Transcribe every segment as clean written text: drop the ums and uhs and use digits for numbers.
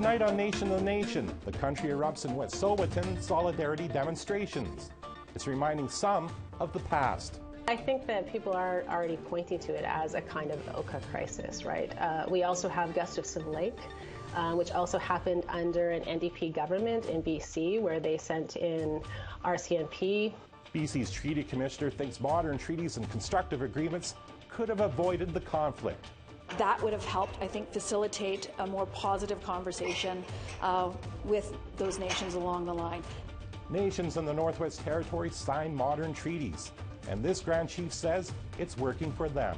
Tonight on Nation to Nation, the country erupts in Wetsuweten solidarity demonstrations. It's reminding some of the past. I think that people are already pointing to it as a kind of ofoka crisis, right? We also have Gustafson Lake, which also happened under an NDP government in BC, where they sent in RCMP. BC's treaty commissioner thinks modern treaties and constructive agreements could have avoided the conflict. That would have helped, I think, facilitate a more positive conversation with those nations along the line. Nations in the Northwest Territories sign modern treaties, and this Grand Chief says it's working for them.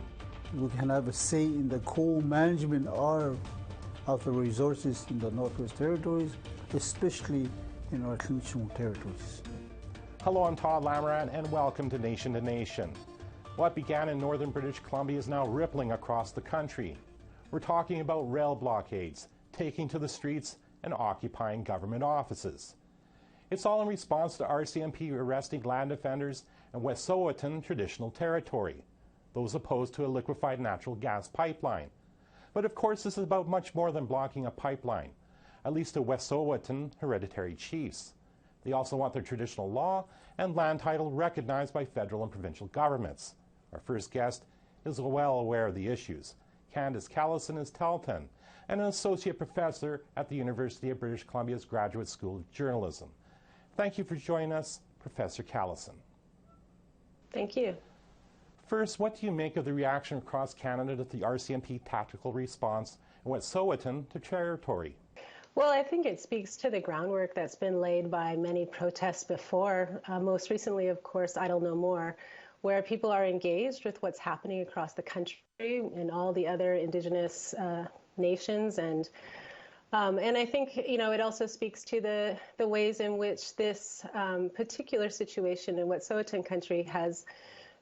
We can have a say in the co-management of the resources in the Northwest Territories, especially in our traditional territories. Hello, I'm Todd Lamoran, and welcome to Nation. What began in northern British Columbia is now rippling across the country. We're talking about rail blockades, taking to the streets, and occupying government offices. It's all in response to RCMP arresting land defenders in Wet'suwet'en traditional territory, those opposed to a liquefied natural gas pipeline. But of course, this is about much more than blocking a pipeline, at least to Wet'suwet'en hereditary chiefs. They also want their traditional law and land title recognized by federal and provincial governments. Our first guest is well aware of the issues. Candace Callison is Telton and an associate professor at the University of British Columbia's Graduate School of Journalism. Thank you for joining us, Professor Callison. Thank you. First, what do you make of the reaction across Canada to the RCMP tactical response in Wet'suwet'en to territory? Well, I think it speaks to the groundwork that's been laid by many protests before. Most recently, of course, Idle No More, where people are engaged with what's happening across the country and all the other Indigenous nations. And I think, it also speaks to the ways in which this particular situation in Wet'suwet'en country has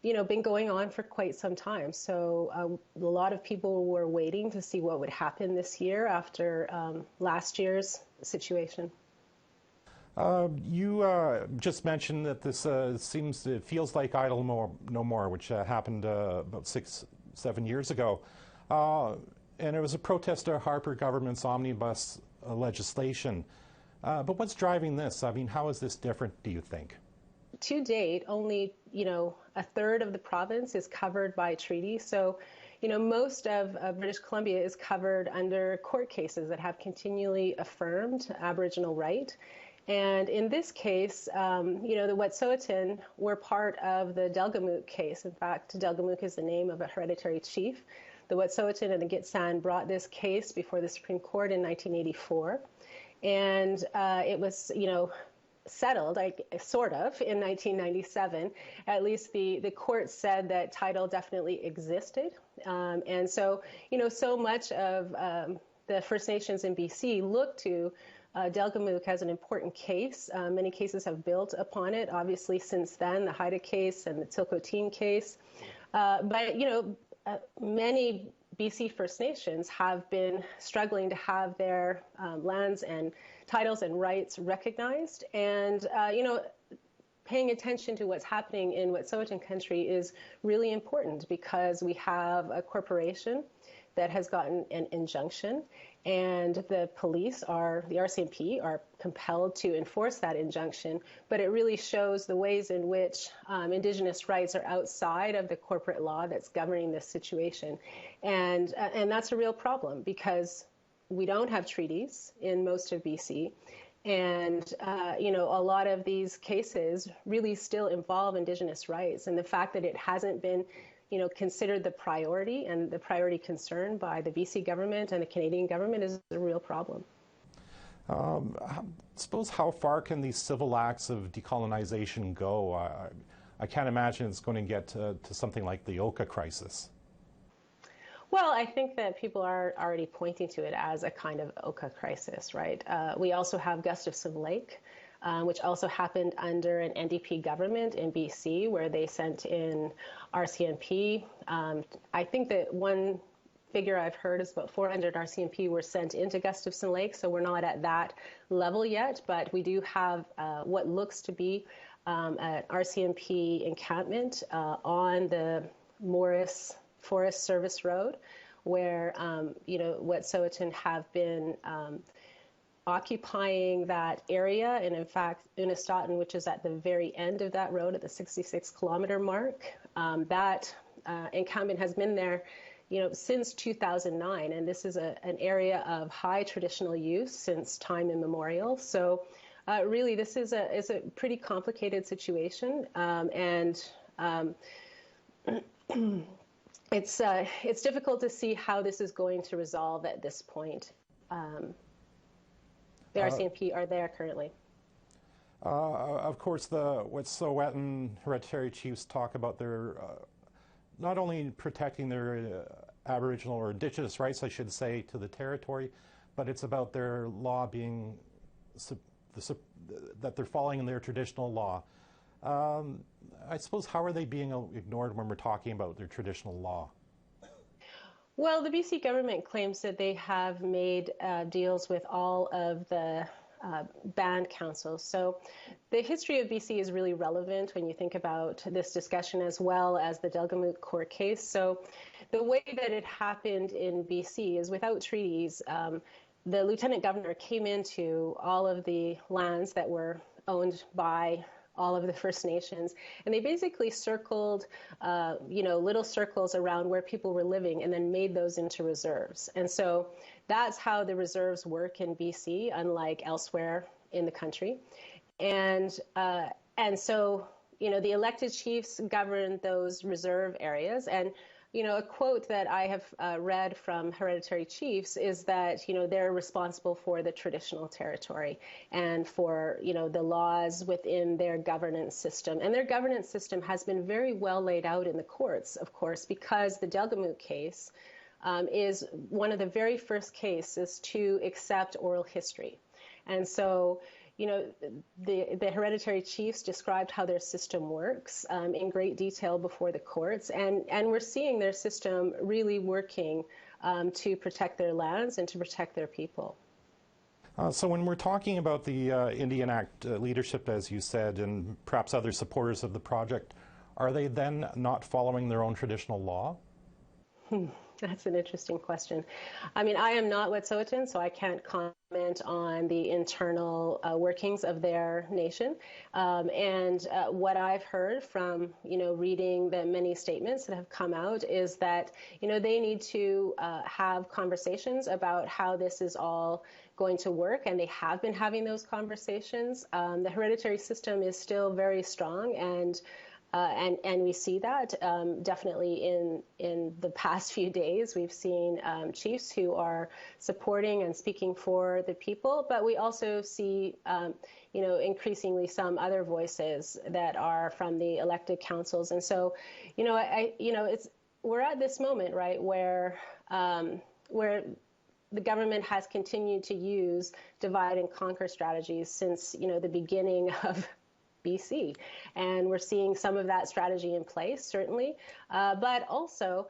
been going on for quite some time. So a lot of people were waiting to see what would happen this year after last year's situation. You just mentioned that this it feels like Idle No More, which happened about 6-7 years ago. And it was a protest to Harper government's omnibus legislation. But what's driving this? I mean, how is this different, do you think? To date, only, a third of the province is covered by treaty. So, most of British Columbia is covered under court cases that have continually affirmed Aboriginal right. And in this case, the Wet'suwet'en were part of the Delgamuukw case. In fact, Delgamuukw is the name of a hereditary chief. The Wet'suwet'en and the Gitxsan brought this case before the Supreme Court in 1984. And it was, settled, sort of, in 1997. At least the court said that title definitely existed. And so, so much of the First Nations in BC look to Delgamuukw as an important case. Many cases have built upon it, obviously, since then, the Haida case and the Tsilhqot'in case. But, many BC First Nations have been struggling to have their lands and titles and rights recognized. And, paying attention to what's happening in Wet'suwet'en country is really important because we have a corporation that has gotten an injunction, and the police the RCMP are compelled to enforce that injunction, but it really shows the ways in which Indigenous rights are outside of the corporate law that's governing this situation. And that's a real problem because we don't have treaties in most of BC. And, a lot of these cases really still involve Indigenous rights. And the fact that it hasn't been considered the priority and the priority concern by the BC government and the Canadian government is a real problem. I suppose how far can these civil acts of decolonization go? I can't imagine it's going to get to something like the ofoka crisis. Well, I think that people are already pointing to it as a kind of ofoka crisis, right? We also have Gustafson Lake, which also happened under an NDP government in BC, where they sent in RCMP. I think that one figure I've heard is about 400 RCMP were sent into Gustafson Lake, so we're not at that level yet, but we do have what looks to be an RCMP encampment on the Morris Forest Service Road, where Wet'suwet'en have been occupying that area. And in fact, Wetsuweten, which is at the very end of that road at the 66-kilometer mark, that encampment has been there, since 2009. And this is an area of high traditional use since time immemorial. So really, this is a pretty complicated situation. It's difficult to see how this is going to resolve at this point. The RCMP are there currently. Of course, the Wetsuweten hereditary chiefs talk about their not only protecting their Aboriginal or Indigenous rights, I should say, to the territory, but it's about their law being that they're following their traditional law. I suppose, how are they being ignored when we're talking about their traditional law? Well, the BC government claims that they have made deals with all of the band councils. So the history of BC is really relevant when you think about this discussion, as well as the Delgamuukw court case. So the way that it happened in BC is without treaties. The lieutenant governor came into all of the lands that were owned by all of the First Nations, and they basically circled, little circles around where people were living, and then made those into reserves. And so that's how the reserves work in BC, unlike elsewhere in the country. And so, the elected chiefs govern those reserve areas. And a quote that I have read from hereditary chiefs is that, they're responsible for the traditional territory and for, the laws within their governance system. And their governance system has been very well laid out in the courts, of course, because the Delgamuukw case is one of the very first cases to accept oral history. And so, the hereditary chiefs described how their system works in great detail before the courts, and we're seeing their system really working to protect their lands and to protect their people. So when we're talking about the Indian Act leadership, as you said, and perhaps other supporters of the project, are they then not following their own traditional law? That's an interesting question. I mean, I am not Wet'suwet'en, so I can't comment on the internal workings of their nation. What I've heard from, reading the many statements that have come out is that, they need to have conversations about how this is all going to work, and they have been having those conversations. The hereditary system is still very strong, and we see that definitely in the past few days. We've seen chiefs who are supporting and speaking for the people, but we also see, increasingly some other voices that are from the elected councils. And so, we're at this moment, right, where the government has continued to use divide and conquer strategies since, the beginning of BC. And we're seeing some of that strategy in place, certainly. But also,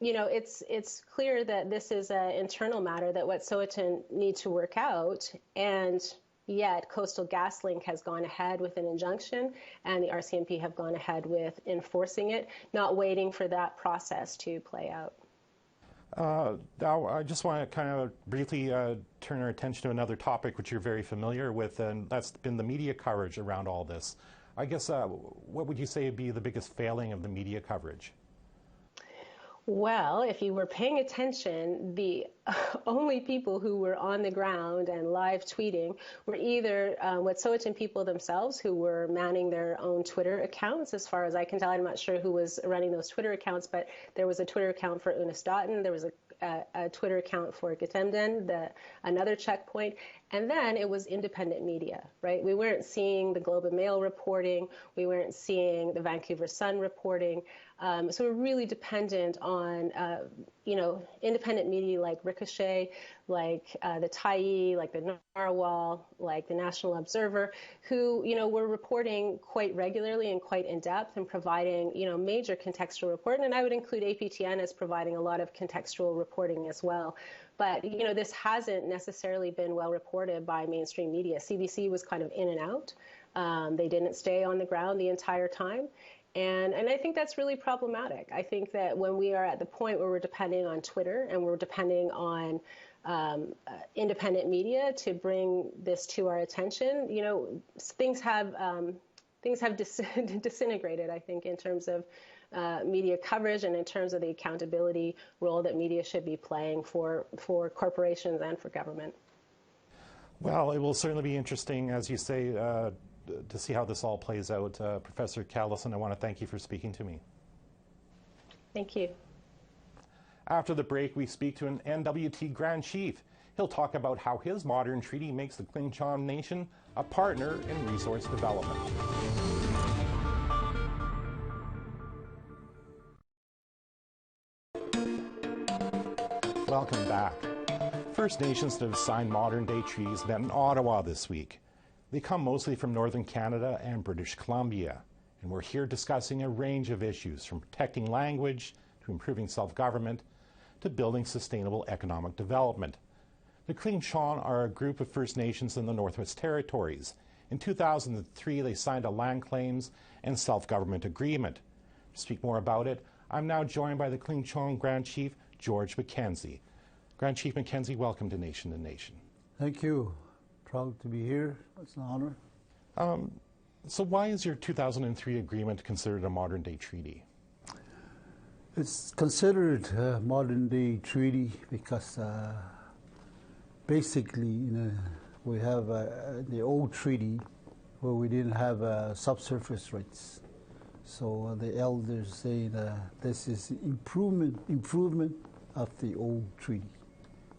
it's clear that this is an internal matter that Wet'suwet'en need to work out. And yet Coastal GasLink has gone ahead with an injunction, and the RCMP have gone ahead with enforcing it, not waiting for that process to play out. Now, I just want to kind of briefly turn our attention to another topic which you're very familiar with, and that's been the media coverage around all this. I guess, what would you say would be the biggest failing of the media coverage? Well, if you were paying attention, the only people who were on the ground and live tweeting were either Wet'suwet'en people themselves, who were manning their own Twitter accounts. As far as I can tell, I'm not sure who was running those Twitter accounts, but there was a Twitter account for Wet'suwet'en, there was a Twitter account for Gittemden, another checkpoint, and then it was independent media, right? We weren't seeing the Globe and Mail reporting, we weren't seeing the Vancouver Sun reporting, so we're really dependent on, independent media like Ricochet, like the Tyee, like the Narwhal, like the National Observer, who, were reporting quite regularly and quite in depth and providing, major contextual reporting. And I would include APTN as providing a lot of contextual reporting as well. But, this hasn't necessarily been well reported by mainstream media. CBC was kind of in and out. They didn't stay on the ground the entire time. And I think that's really problematic. I think that when we are at the point where we're depending on Twitter and we're depending on independent media to bring this to our attention. You know, things have disintegrated, I think, in terms of media coverage and in terms of the accountability role that media should be playing for corporations and for government. Well, it will certainly be interesting, as you say, to see how this all plays out. Professor Callison, I want to thank you for speaking to me. Thank you. After the break, we speak to an NWT Grand Chief. He'll talk about how his modern treaty makes the Tlinchon Nation a partner in resource development. Welcome back. First Nations that have signed modern-day treaties met in Ottawa this week. They come mostly from Northern Canada and British Columbia, and we're here discussing a range of issues from protecting language to improving self-government to building sustainable economic development. The Tlinchon are a group of First Nations in the Northwest Territories. In 2003, they signed a land claims and self-government agreement. To speak more about it, I'm now joined by the Tlinchon Grand Chief, George Mackenzie. Grand Chief Mackenzie, welcome to Nation to Nation. Thank you. Proud to be here. It's an honor. So why is your 2003 agreement considered a modern-day treaty? It's considered a modern-day treaty because basically, we have the old treaty where we didn't have subsurface rights. So the elders say that this is improvement of the old treaty.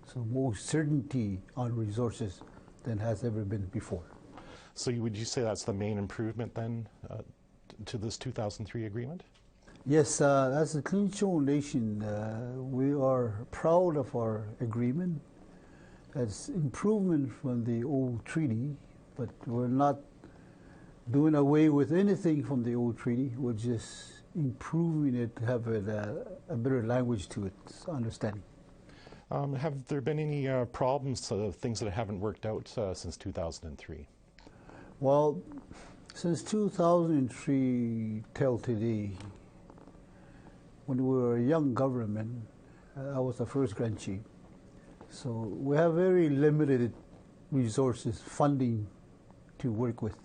So more certainty on resources than has ever been before. So would you say that's the main improvement then to this 2003 agreement? Yes, as a Tlinchon Nation, we are proud of our agreement. It's improvement from the old treaty, but we're not doing away with anything from the old treaty. We're just improving it to have a better language to it, understanding. Have there been any problems, things that haven't worked out since 2003? Well, since 2003 till today, when we were a young government, I was the first Grand Chief. So we have very limited resources, funding to work with.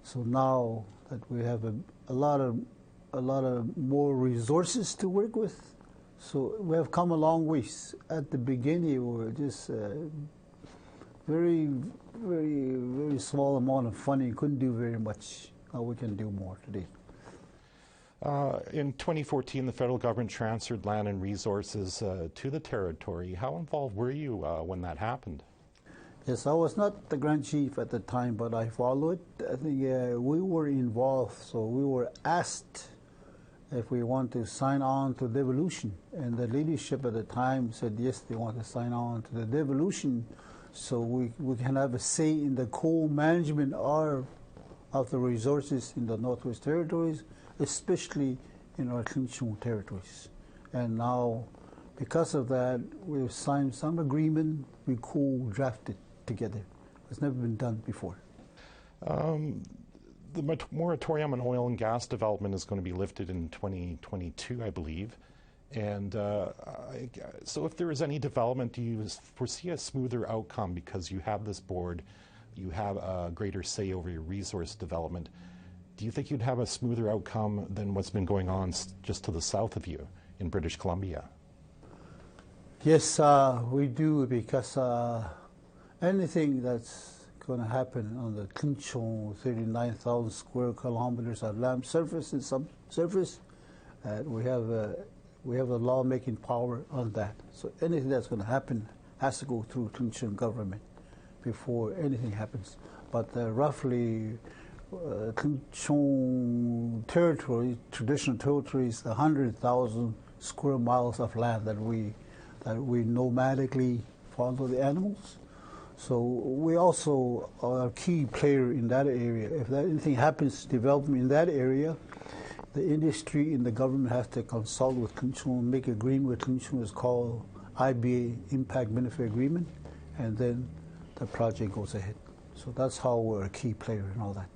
So now that we have a lot of more resources to work with, so we have come a long ways. At the beginning, we were just very small amount of funding, couldn't do very much. Now we can do more today. In 2014, the federal government transferred land and resources to the territory. How involved were you when that happened? Yes, I was not the Grand Chief at the time, but I followed. I think we were involved, so we were asked if we want to sign on to devolution. And the leadership at the time said yes, they want to sign on to the devolution so we can have a say in the co-management of the resources in the Northwest Territories, especially in our Tlinchon territories. And now, because of that, we've signed some agreement, we co-drafted together. It's never been done before. The moratorium on oil and gas development is going to be lifted in 2022, I believe. And so if there is any development, do you foresee a smoother outcome because you have this board, you have a greater say over your resource development? Do you think you'd have a smoother outcome than what's been going on just to the south of you in British Columbia? Yes, we do, because anything that's going to happen on the Tlinchon 39,000 square kilometers of land surface and subsurface, we have the lawmaking power on that. So anything that's going to happen has to go through Tlinchon government before anything happens. But roughly, Tlinchon territory, traditional territories, 100,000 square miles of land that we nomadically follow the animals. So we also are a key player in that area. If anything happens, development in that area, the industry and the government has to consult with Tlinchon, make an agreement with Tlinchon. It's called IBA, Impact Benefit Agreement, and then the project goes ahead. So that's how we're a key player in all that.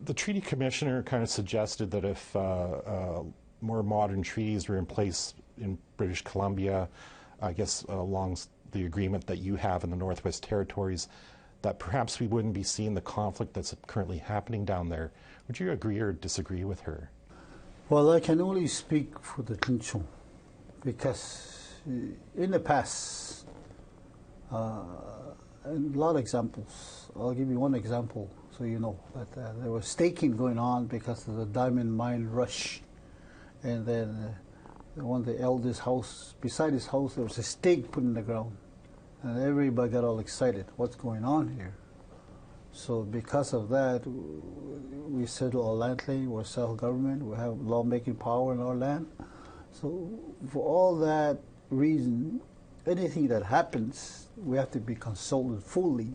The treaty commissioner kind of suggested that if more modern treaties were in place in British Columbia, I guess, along the agreement that you have in the Northwest Territories, that perhaps we wouldn't be seeing the conflict that's currently happening down there. Would you agree or disagree with her? Well, I can only speak for the Clinchon, because in the past, a lot of examples. I'll give you one example so you know that there was staking going on because of the diamond mine rush, and then one of the elders' house, beside his house, there was a stake put in the ground, and everybody got all excited. What's going on here? So because of that, we settle our land claim. We're self-government. We have lawmaking power in our land. So for all that reason, anything that happens, we have to be consulted fully,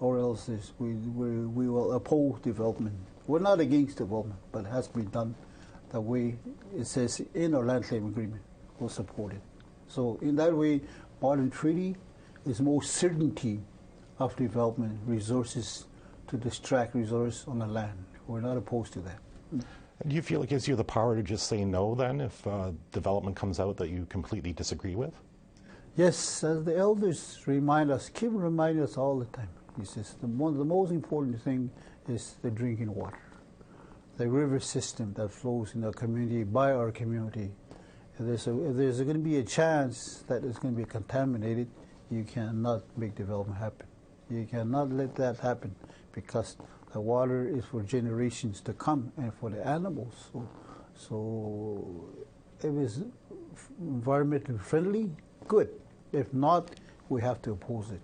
or else we will oppose development. We're not against development, but it has to be done the way it says in our land claim agreement. We'll support it. So in that way, modern treaty is more certainty of development, resources to distract resource on the land. We're not opposed to that. Do you feel it gives you the power to just say no then if development comes out that you completely disagree with? Yes, as the elders remind us, keep reminding us all the time. He says one of the most important thing is the drinking water, the river system that flows in our community, by our community. If there's going to be a chance that it's going to be contaminated, you cannot make development happen. You cannot let that happen, because the water is for generations to come and for the animals. So if it's environmentally friendly, good. If not, we have to oppose it.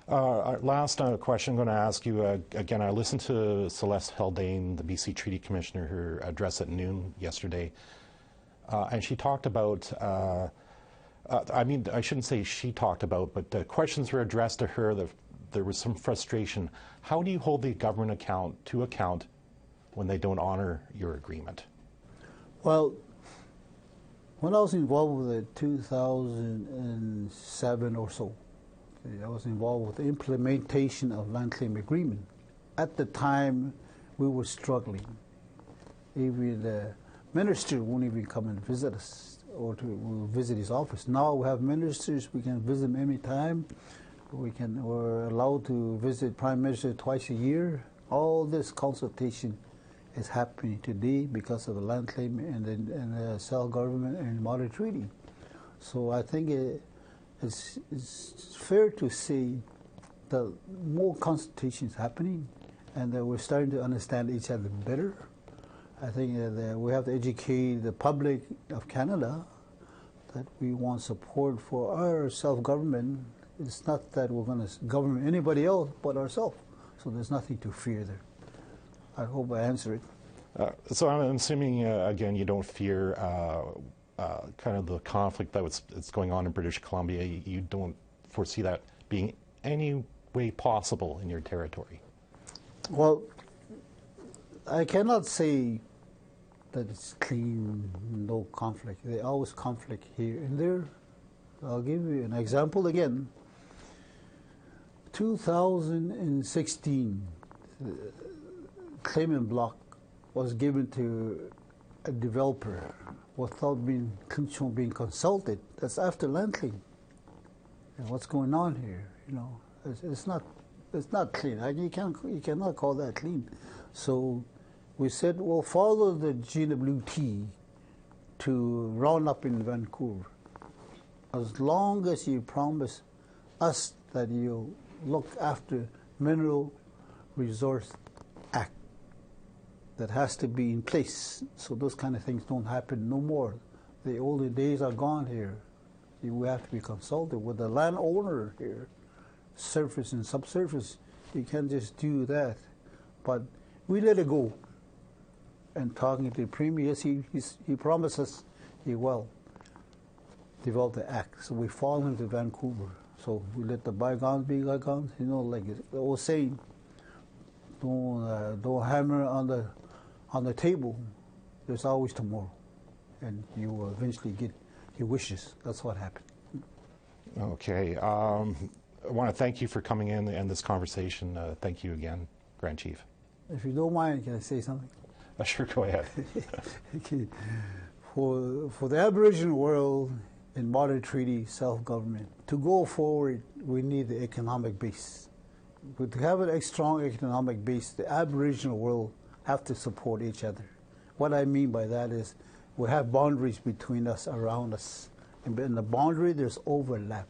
Last question I'm going to ask you, again, I listened to Celeste Haldane, the BC Treaty Commissioner, her address at noon yesterday, and she talked about I mean, I shouldn't say she talked about, but questions were addressed to her. There was some frustration. How do you hold the government to account when they don't honor your agreement? Well, when I was involved with it 2007 or so, I was involved with the implementation of land claim agreement. At the time, we were struggling. Even the minister won't even come and visit us, or to visit his office. Now we have ministers, we can visit them anytime. We're allowed to visit Prime Minister twice a year. All this consultation is happening today because of the land claim and the self-government and modern treaty. So I think it's fair to say that more consultation is happening, and that we're starting to understand each other better. I think that we have to educate the public of Canada that we want support for our self-government. It's not that we're going to govern anybody else but ourselves. So there's nothing to fear there. I hope I answer it. So I'm assuming, again, you don't fear kind of the conflict that's going on in British Columbia. You don't foresee that being any way possible in your territory? Well, I cannot say that it's clean, no conflict. There's always conflict here and there. I'll give you an example again. 2016, claimant block was given to a developer without being consulted. That's after land claim. And what's going on here? You know, it's not clean. You cannot call that clean. So we said, well, follow the GWT to round up in Vancouver, as long as you promise us that you'll look after Mineral Resource Act. That has to be in place, so those kind of things don't happen no more. The older days are gone here. You have to be consulted with the landowner here, surface and subsurface. You can't just do that. But we let it go. And talking to the Premier, yes, he promised us he will develop the act. So we follow him to Vancouver. So we let the bygones be bygones. You know, like the old saying, don't hammer on the table. There's always tomorrow, and you will eventually get your wishes. That's what happened. Okay. I want to thank you for coming in and this conversation. Thank you again, Grand Chief. If you don't mind, can I say something? Sure, go ahead. Okay. For the Aboriginal world in modern treaty self-government, to go forward, we need the economic base. But to have a strong economic base, the Aboriginal world have to support each other. What I mean by that is we have boundaries between us, around us. And in the boundary, there's overlap.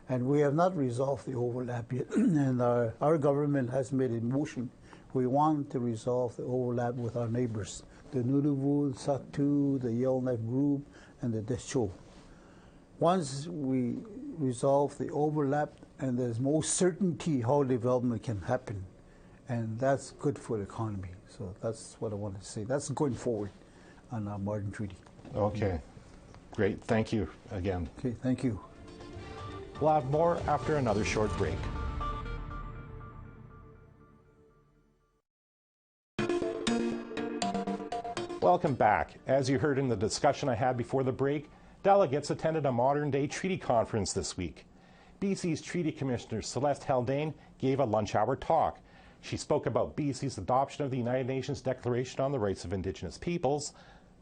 And we have not resolved the overlap yet. And our government has made a motion. We want to resolve the overlap with our neighbors, the Nunavut, Saktu, the Yellowknife group, and the Deschaux. Once we resolve the overlap, and there's more certainty how development can happen, and that's good for the economy. So that's what I want to say. That's going forward on our modern treaty. Okay, great. Thank you again. Okay, thank you. We'll have more after another short break. Welcome back. As you heard in the discussion I had before the break, delegates attended a modern-day treaty conference this week. BC's Treaty Commissioner Celeste Haldane gave a lunch-hour talk. She spoke about BC's adoption of the United Nations Declaration on the Rights of Indigenous Peoples,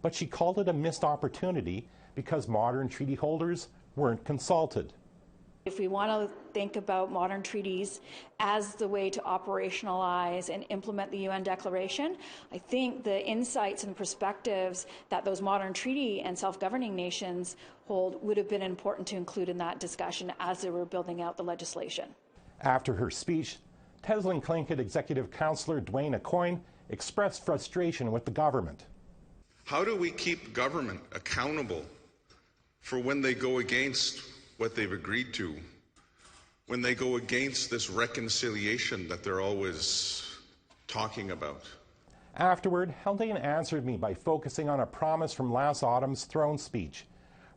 but she called it a missed opportunity because modern treaty holders weren't consulted. If we want to think about modern treaties as the way to operationalize and implement the UN Declaration, I think the insights and perspectives that those modern treaty and self-governing nations hold would have been important to include in that discussion as they were building out the legislation. After her speech, Teslin Tlingit Executive Councillor Dwayne Aucoin expressed frustration with the government. How do we keep government accountable for when they go against what they've agreed to, when they go against this reconciliation that they're always talking about? Afterward, Haldane answered me by focusing on a promise from last autumn's throne speech,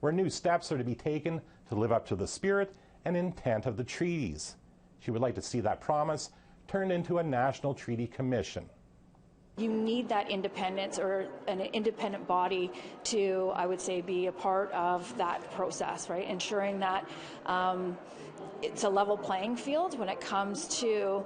where new steps are to be taken to live up to the spirit and intent of the treaties. She would like to see that promise turned into a national treaty commission. You need that independence or an independent body to, I would say, be a part of that process, right? Ensuring that it's a level playing field when it comes to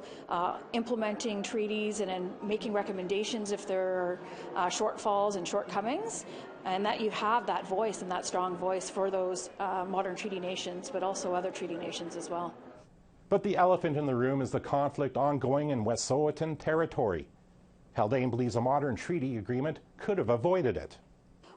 implementing treaties and making recommendations if there are shortfalls and shortcomings, and that you have that voice and that strong voice for those modern treaty nations, but also other treaty nations as well. But the elephant in the room is the conflict ongoing in Wetsuweten territory. Haldane believes a modern treaty agreement could have avoided it.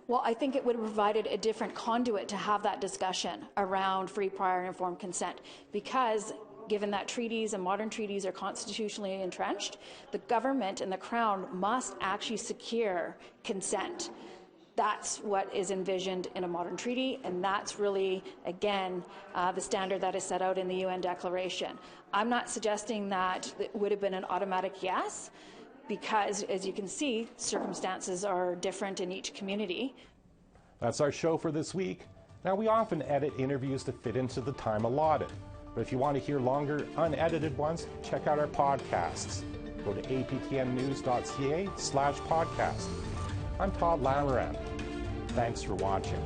Well, I think it would have provided a different conduit to have that discussion around free, prior, and informed consent, because given that treaties and modern treaties are constitutionally entrenched, the government and the Crown must actually secure consent. That's what is envisioned in a modern treaty, and that's really, again, the standard that is set out in the UN Declaration. I'm not suggesting that it would have been an automatic yes, because, as you can see, circumstances are different in each community. That's our show for this week. Now, we often edit interviews to fit into the time allotted, but if you want to hear longer, unedited ones, check out our podcasts. Go to aptnnews.ca/podcast. I'm Todd Lamoran. Thanks for watching.